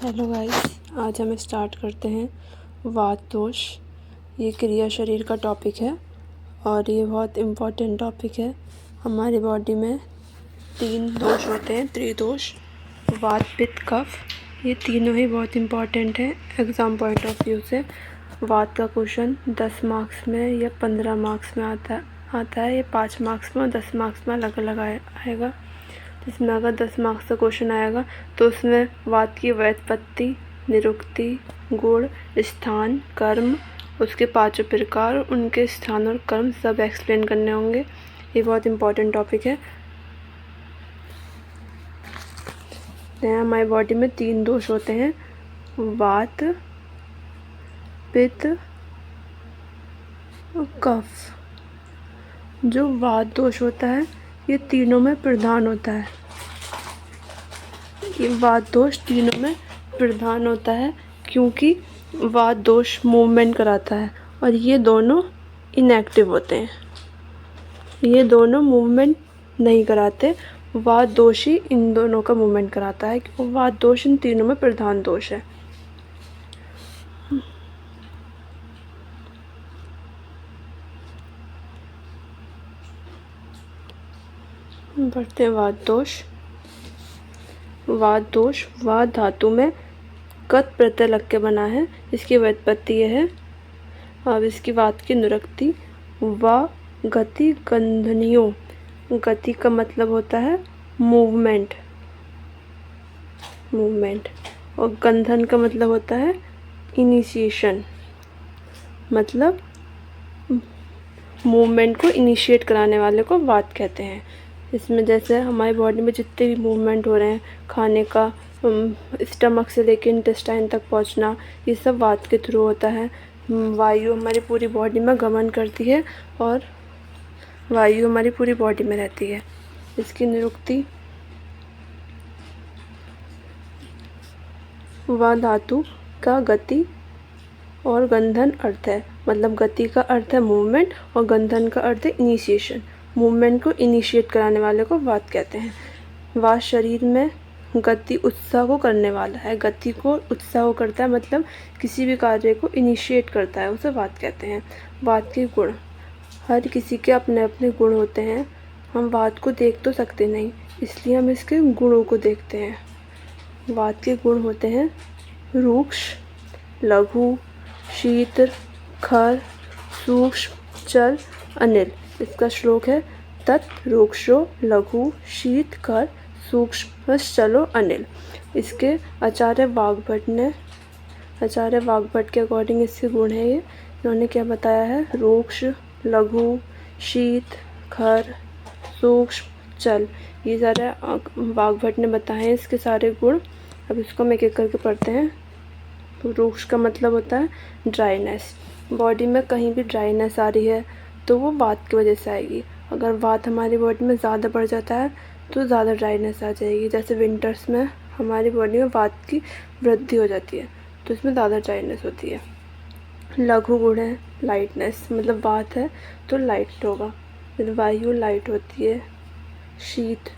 Hello guys, आज हम start करते हैं वात दोष। ये क्रिया शरीर का टॉपिक है और ये बहुत इम्पोर्टेंट टॉपिक है। हमारी बॉडी में 3 दोष होते हैं, त्रिदोष, वात पित्त कफ। ये तीनों ही बहुत इम्पोर्टेंट हैं एग्ज़ाम पॉइंट ऑफ व्यू से। वात का क्वेश्चन 10 मार्क्स में या 15 मार्क्स में आता है। ये 5 मार्क्स में और 10 मार्क्स में अलग अलग आएगा। इसमें अगर 10 मार्क्स का क्वेश्चन आएगा तो उसमें वात की व्युत्पत्ति, निरुक्ति, गुण, स्थान, कर्म, उसके 5 प्रकार, उनके स्थान और कर्म सब एक्सप्लेन करने होंगे। ये बहुत इम्पोर्टेंट टॉपिक है। हमारी बॉडी में 3 दोष होते हैं, वात, पित्त, कफ। जो वात दोष होता है ये तीनों में प्रधान होता है। ये वात दोष तीनों में प्रधान होता है क्योंकि वात दोष मूवमेंट कराता है और ये दोनों इनएक्टिव होते हैं। ये दोनों मूवमेंट नहीं कराते, वात दोष ही इन दोनों का मूवमेंट कराता है क्योंकि वात दोष इन तीनों में प्रधान दोष है। बढ़ते हैं वात दोष। वात दोष वात धातु में कत प्रत्यय लग के बना है। इसकी व्युत्पत्ति यह है। अब इसकी वात की निरुक्ति वा गति गंधनियों। गति का मतलब होता है मूवमेंट और गंधन का मतलब होता है इनिशिएशन, मतलब मूवमेंट को इनिशिएट कराने वाले को वात कहते हैं। इसमें जैसे हमारी बॉडी में जितने भी मूवमेंट हो रहे हैं, खाने का स्टमक से लेकर इंटेस्टाइन तक पहुंचना, ये सब वात के थ्रू होता है। वायु हमारी पूरी बॉडी में गमन करती है और वायु हमारी पूरी बॉडी में रहती है। इसकी निरुक्ति वा धातु का गति और गंधन अर्थ है, मतलब गति का अर्थ है मूवमेंट और गंधन का अर्थ है इनिशिएशन। मूवमेंट को इनिशिएट कराने वाले को वात कहते हैं। वात शरीर में गति उत्साह को करने वाला है। गति को उत्साह को करता है, मतलब किसी भी कार्य को इनिशिएट करता है, उसे वात कहते हैं। वात के गुण, हर किसी के अपने अपने गुण होते हैं। हम वात को देख तो सकते नहीं, इसलिए हम इसके गुणों को देखते हैं। वात के गुण होते हैं रूक्ष, लघु, शीत, खर, सूक्ष्म, चल, अनिल। इसका श्लोक है तत् रूक्षो लघु शीत खर सूक्ष्म चलो अनिल। इसके आचार्य वाग्भट के अकॉर्डिंग इसके गुण है ये। इन्होंने क्या बताया है, रूक्ष, लघु, शीत, खर, सूक्ष्म, चल, ये सारे वाग्भट ने बताए हैं इसके सारे गुण। अब इसको हम एक एक करके पढ़ते हैं। तो रूक्ष का मतलब होता है ड्राइनेस। बॉडी में कहीं भी ड्राइनेस आ रही है तो वो वात की वजह से आएगी। अगर वात हमारी बॉडी में ज़्यादा बढ़ जाता है तो ज़्यादा ड्राइनेस आ जाएगी। जैसे विंटर्स में हमारी बॉडी में वात की वृद्धि हो जाती है तो इसमें ज़्यादा ड्राइनेस होती है। लघु गुण है लाइटनेस, मतलब वात है तो लाइट होगा। फिर वायु लाइट होती है। शीत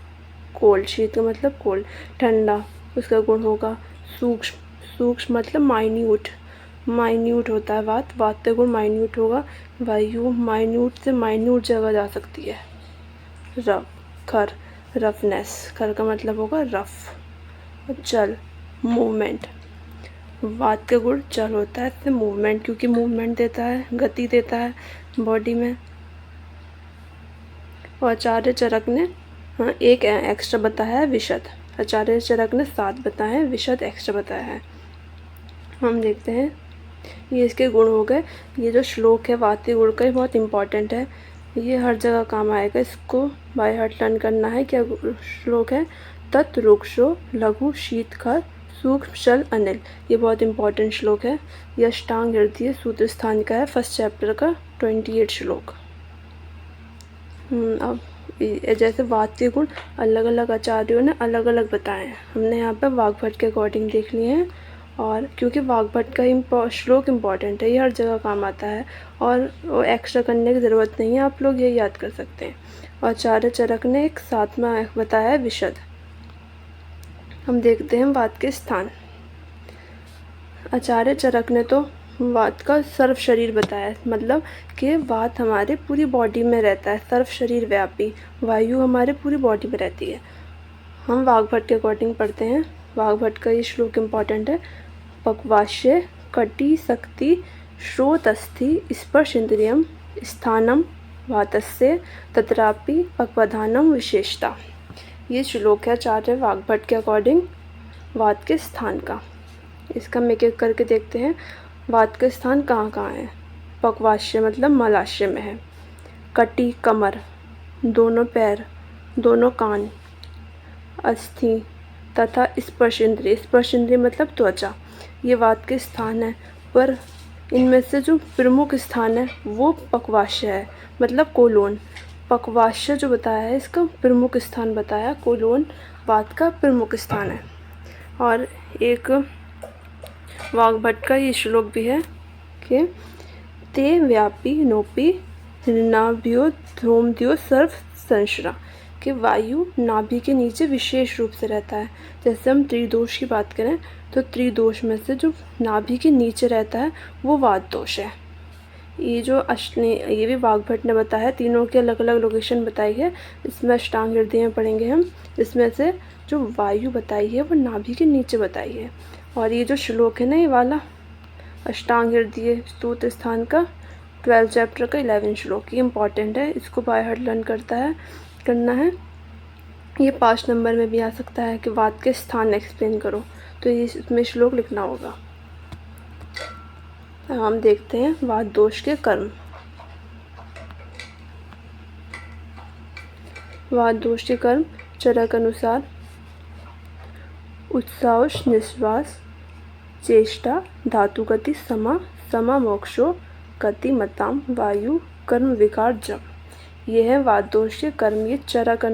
कोल्ड, शीत का मतलब कोल्ड, ठंडा, उसका गुण होगा। सूक्ष्म मतलब माइन्यूट होता है वात का गुण माइन्यूट होगा। वायु माइन्यूट से माइन्यूट जगह जा सकती है। खर रफनेस, खर का मतलब होगा रफ। चल मूवमेंट, वात का गुण चल होता है, इससे मूवमेंट, क्योंकि मूवमेंट देता है, गति देता है बॉडी में। और आचार्य चरक ने एक एक्स्ट्रा बताया है, विशद। आचार्य चरक ने 7 बताए हैं, विशद एक्स्ट्रा बताया है। हम देखते हैं, ये इसके गुण हो गए। ये जो श्लोक है वात के गुण का, ये बहुत इम्पॉर्टेंट है, ये हर जगह काम आएगा। इसको बाय हार्ट लर्न करना है। क्या श्लोक है, तत् रूक्षो लघु शीत खर सूक्ष्म चल अनिल। ये बहुत इम्पॉर्टेंट श्लोक है। यह अष्टांग हृदय सूत्र स्थान का है, फर्स्ट चैप्टर का 28 श्लोक। अब जैसे वात के गुण अलग अलग आचार्यों ने अलग अलग बताए हैं, हमने यहाँ पर वाग्भट के अकॉर्डिंग देख लिए हैं। और क्योंकि वाग्भट का श्लोक इम्पॉर्टेंट है, ये हर जगह काम आता है और वो एक्स्ट्रा करने की ज़रूरत नहीं है, आप लोग ये याद कर सकते हैं। और आचार्य चरक ने एक 7वां बताया है, विशद। हम देखते हैं वात के स्थान। आचार्य चरक ने तो वात का सर्व शरीर बताया, मतलब कि वात हमारे पूरी बॉडी में रहता है, सर्व शरीर व्यापी, वायु हमारे पूरी बॉडी में रहती है। हम वाग्भट के अकॉर्डिंग पढ़ते हैं। वाग्भट का ये श्लोक इम्पॉर्टेंट है। पक्वाश्य कटी शक्ति श्रोतस्थि स्पर्श इंद्रियम स्थानम वातस्य तत्रापि पक्वधानम विशेषता। ये श्लोक है आचार्य वाग्भट के अकॉर्डिंग वात के स्थान का। इसका हम एक एक करके देखते हैं। वात के स्थान कहाँ कहाँ है। पक्वाश्य मतलब मलाशय में है। कटी कमर, दोनों पैर, दोनों कान, अस्थि तथा स्पर्श इंद्रिय, स्पर्श इंद्रिय मतलब त्वचा, ये वात के स्थान है। पर इनमें से जो प्रमुख स्थान है वो पक्वाश्य है, मतलब कोलोन। पक्वाश्य जो बताया है इसका प्रमुख स्थान बताया, कोलोन वात का प्रमुख स्थान है। और एक वाग्भट का ये श्लोक भी है कि ते व्यापी नोपी नाभ्यो ध्रोमद्यो सर्व संश्रा, कि वायु नाभि के नीचे विशेष रूप से रहता है। जैसे हम त्रिदोष की बात करें तो त्रिदोष में से जो नाभि के नीचे रहता है वो वात दोष है। ये भी वाग्भट ने बताया है। तीनों के अलग अलग लोकेशन बताई है। इसमें अष्टांग हृदय में पढ़ेंगे हम। इसमें से जो वायु बताई है वो नाभि के नीचे बताई है। और ये जो श्लोक है ना, ये वाला अष्टांग हृदय स्तोत्र स्थान का 12 चैप्टर का 11 श्लोक, ये इम्पॉर्टेंट है। इसको बाय हार्ट लर्न करना है। ये 5 नंबर में भी आ सकता है कि वात के स्थान एक्सप्लेन करो, तो ये इसमें श्लोक लिखना होगा। हम देखते हैं वात दोष के कर्म। वात दोष के कर्म चरक अनुसार उत्साह निश्वास चेष्टा धातु गति समा मोक्षो गति मताम वायु कर्म विकार जप, ये है वात दोष के कर्म। ये चरक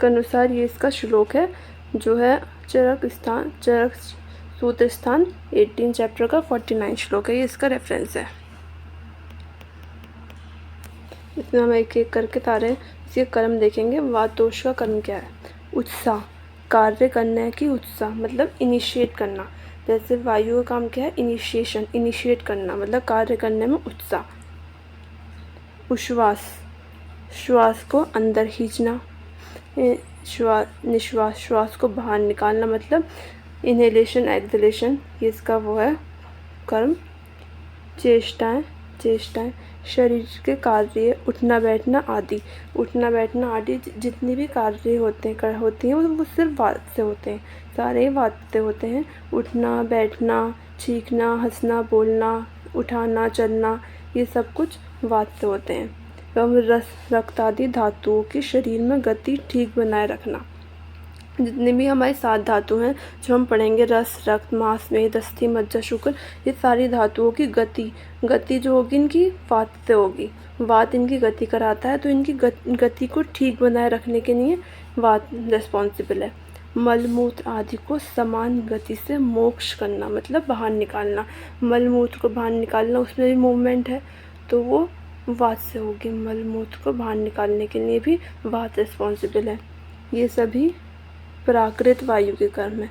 अनुसार ये इसका श्लोक है, जो है चरक सूत्र स्थान 18 चैप्टर का 49 श्लोक है। ये इसका रेफरेंस है। इसमें हम एक एक करके तारे इसके कर्म देखेंगे। वात दोष का कर्म क्या है। उत्साह, कार्य करने की उत्साह मतलब इनिशिएट करना। जैसे वायु का काम क्या है, इनिशिएशन, इनिशिएट करना मतलब कार्य करने में उत्साह। उश्वास, श्वास को अंदर खींचना। निश्वास, श्वास को बाहर निकालना मतलब इनहेलेशन एक्सहेलेशन, ये इसका वो है कर्म। चेष्टाएं, शरीर के कार्य, उठना बैठना आदि जितने भी कार्य होती हैं वो सिर्फ वात से होते हैं, सारे वात से होते हैं। उठना बैठना, छींकना, हंसना, बोलना, उठाना, चलना, ये सब कुछ वात से होते हैं। एवं रस रक्त आदि धातुओं की शरीर में गति ठीक बनाए रखना। जितने भी हमारे 7 धातु हैं जो हम पढ़ेंगे, रस, रक्त, मांस, मेद, अस्थि, मज्जा, शुक्र, ये सारी धातुओं की गति जो होगी इनकी वात से होगी। वात इनकी गति कराता है, तो इनकी गति को ठीक बनाए रखने के लिए वात रिस्पॉन्सिबल है। मल मूत्र आदि को समान गति से मोक्ष करना मतलब बाहर निकालना। मल मूत्र को बाहर निकालना, उसमें भी मूवमेंट है, तो वो वात से होगी। मल मूत्र को बाहर निकालने के लिए भी वात रिस्पॉन्सिबल है। ये सभी प्राकृत वायु के कर्म है।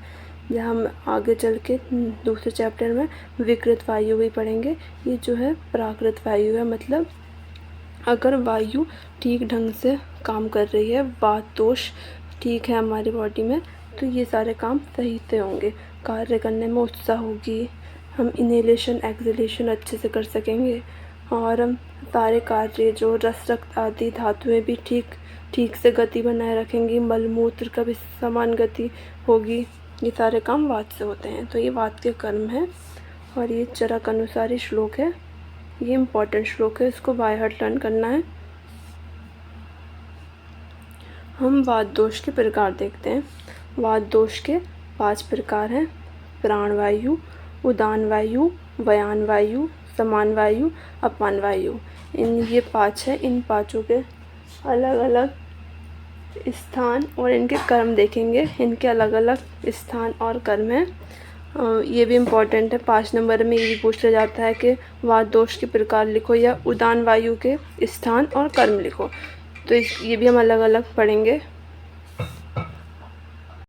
जहाँ हम आगे चल के दूसरे चैप्टर में विकृत वायु भी पढ़ेंगे। ये जो है प्राकृत वायु है, मतलब अगर वायु ठीक ढंग से काम कर रही है, वात दोष ठीक है हमारी बॉडी में, तो ये सारे काम सही से होंगे। कार्य करने में उत्साह होगी, हम इनहेलेशन एक्सहेलेशन अच्छे से कर सकेंगे, और हम सारे कार्य जो रस रक्त आदि धातुएं भी ठीक से गति बनाए रखेंगी। मल मूत्र का भी समान गति होगी। ये सारे काम वात से होते हैं, तो ये वात के कर्म है। और ये चरक अनुसार ही श्लोक है, ये इम्पॉर्टेंट श्लोक है, इसको बाय हार्ट लर्न करना है। हम वात दोष के प्रकार देखते हैं। वात दोष के 5 प्रकार हैं। प्राण वायु, उदान वायु, व्यान वायु, समान वायु, अपान वायु। ये 5 है। इन 5 के अलग अलग स्थान और इनके कर्म देखेंगे। इनके अलग अलग स्थान और कर्म हैं। ये भी इम्पॉर्टेंट है। 5 नंबर में ये भी पूछ लिया जाता है कि वात दोष के प्रकार लिखो या उदान वायु के स्थान और कर्म लिखो, तो ये भी हम अलग अलग पढ़ेंगे।